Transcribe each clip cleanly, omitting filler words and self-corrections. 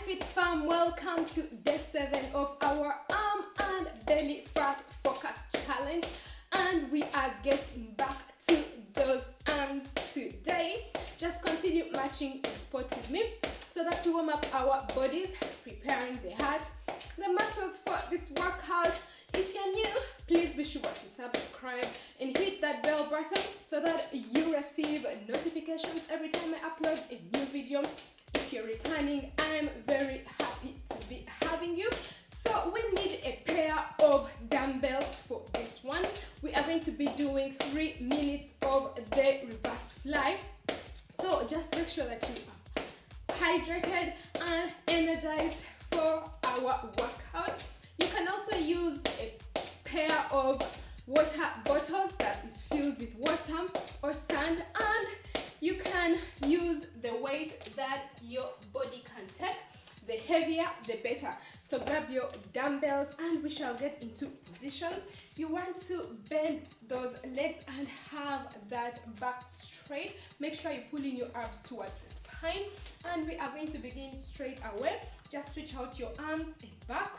Fit Fam, welcome to day 7 of our arm and belly fat focus challenge, and we are getting back to those arms today. Just continue marching in sport with me so that we warm up our bodies, preparing the heart, the muscles for this workout. If you're new, please be sure to subscribe and hit that bell button so that you receive notifications every time I upload a new video. If you're returning, I'm very happy to be having you. So we need a pair of dumbbells for this one. We are going to be doing 3 minutes of the reverse fly. So just make sure that you are hydrated and energized for our workout. You can also use a pair of water bottles that is filled with water or sand, and you can use the weight that your body can take. The heavier, the better. So grab your dumbbells and we shall get into position. You want to bend those legs and have that back straight. Make sure you pull in your arms towards the spine, and we are going to begin straight away. Just stretch out your arms and back,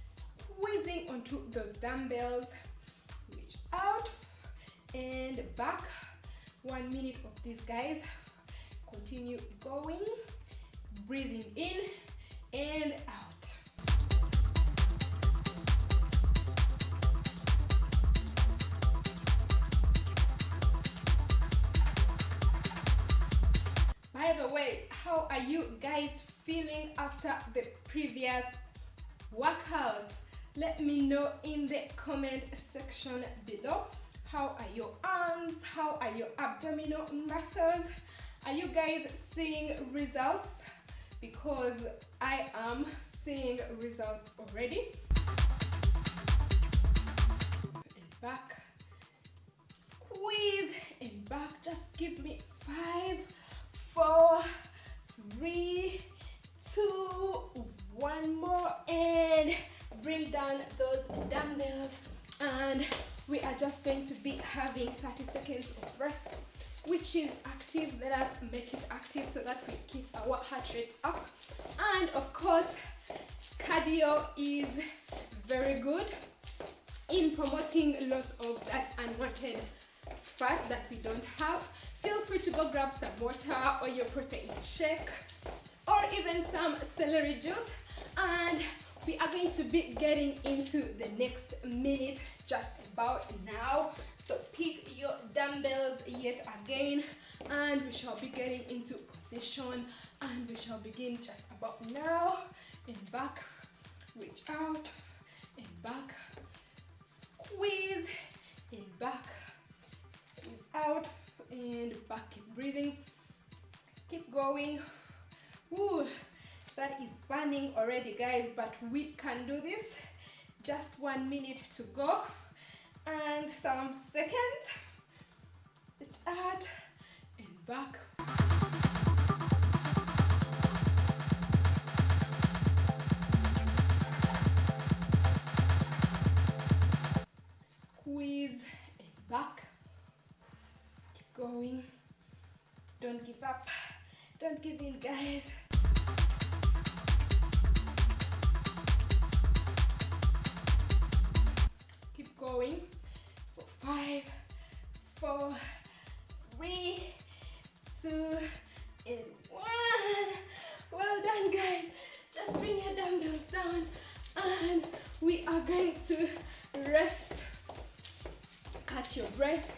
squeezing onto those dumbbells. Reach out and back. 1 minute of these, guys. Continue going, breathing in and out. By the way, how are you guys feeling after the previous workout? Let me know in the comment section below. How are your arms? How are your abdominal muscles? Are you guys seeing results? Because I am seeing results already. And back. Squeeze and back. Just give me 5, 4, 3, 2, 1 more, and bring down those dumbbells, and we are just going to be having 30 seconds of rest, which is active. Let us make it active so that we keep our heart rate up. And of course, cardio is very good in promoting loss of that unwanted fat that we don't have. Feel free to go grab some water or your protein shake or even some celery juice, and we are going to be getting into the next minute just about now. So pick your dumbbells yet again, and we shall be getting into position, and we shall begin just about now. And back, reach out and back, squeeze and back, squeeze out and back. Keep breathing, keep going. Ooh, that is burning already, guys, but we can do this. Just 1 minute to go and some seconds. Reach out and back. Squeeze and back. Keep going. Don't give up. Don't give in, guys. Keep going for 5, 4, 3, 2, and 1. Well done, guys. Just bring your dumbbells down, and we are going to rest. Catch your breath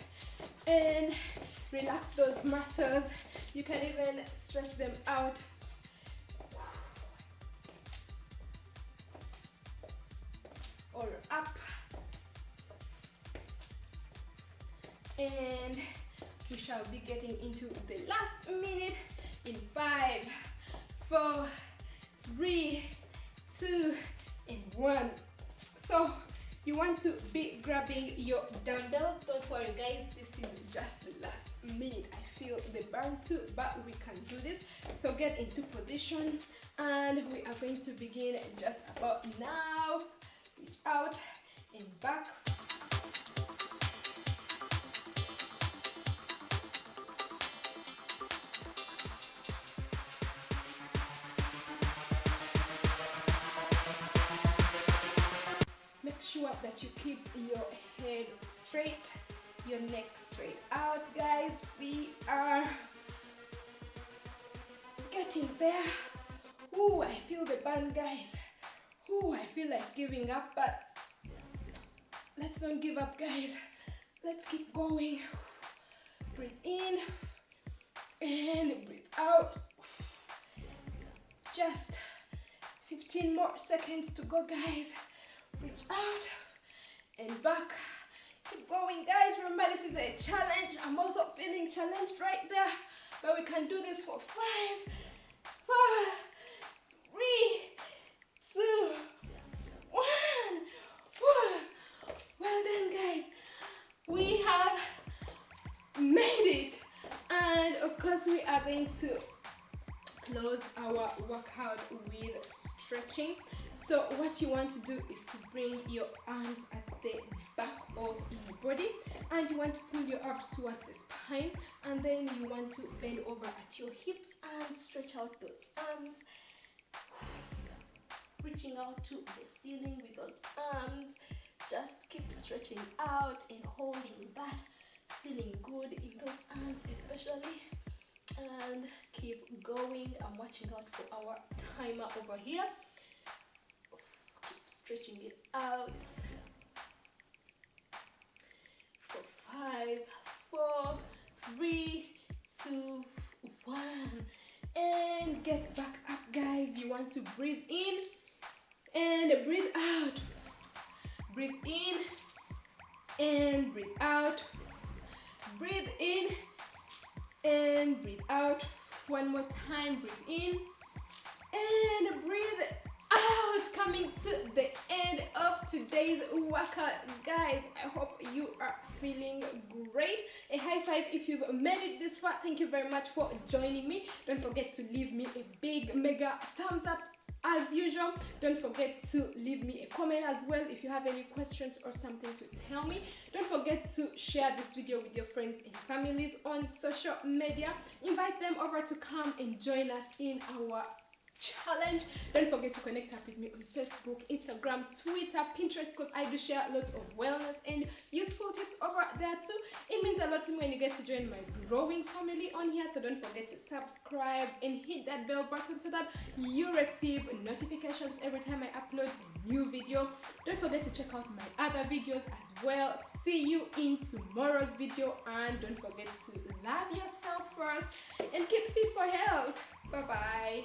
and relax those muscles. You can even stretch them out. Or up. And we shall be getting into the last minute in 5, 4, 3, 2, and 1. So you want to be grabbing your dumbbells. Don't worry, guys, this is just the last minute. I feel the burn too, but we can do this. So get into position, and we are going to begin just about now. Reach out and back. that you keep your head straight, your neck straight out, guys. We are getting there. Ooh, I feel the burn, guys. Ooh, I feel like giving up, but let's not give up, guys. Let's keep going. Breathe in and breathe out. Just 15 more seconds to go, guys. Reach out and back. Keep going, guys. Remember, this is a challenge. I'm also feeling challenged right there, but we can do this for 5, 4, 3, 2, 1. Well done, guys. We have made it, and of course we are going to close our workout with stretching. So what you want to do is to bring your arms at the back of your body, and you want to pull your arms towards the spine, and then you want to bend over at your hips and stretch out those arms, reaching out to the ceiling with those arms. Just keep stretching out and holding that, feeling good in those arms especially, and keep going. I'm watching out for our timer over here. Keep stretching it out for 5, 4, 3, 2, 1, and get back up, guys. You want to breathe in and breathe out. Breathe in and breathe out. Breathe in and breathe out. One more time. Breathe in and breathe out. Coming to the end of today's workout, guys. I hope you are feeling great. A high five if you've made it this far. Thank you very much for joining me. Don't forget to leave me a big mega thumbs up. As usual, don't forget to leave me a comment as well if you have any questions or something to tell me. Don't forget to share this video with your friends and families on social media. Invite them over to come and join us in our challenge. Don't forget to connect up with me on Facebook, Instagram, Twitter, Pinterest, because I do share lots of wellness and useful tips over there too. It means a lot to me when you get to join my growing family on here. So don't forget to subscribe and hit that bell button so that you receive notifications every time I upload a new video. Don't forget to check out my other videos as well. See you in tomorrow's video, and don't forget to love yourself first and keep fit for health. Bye bye.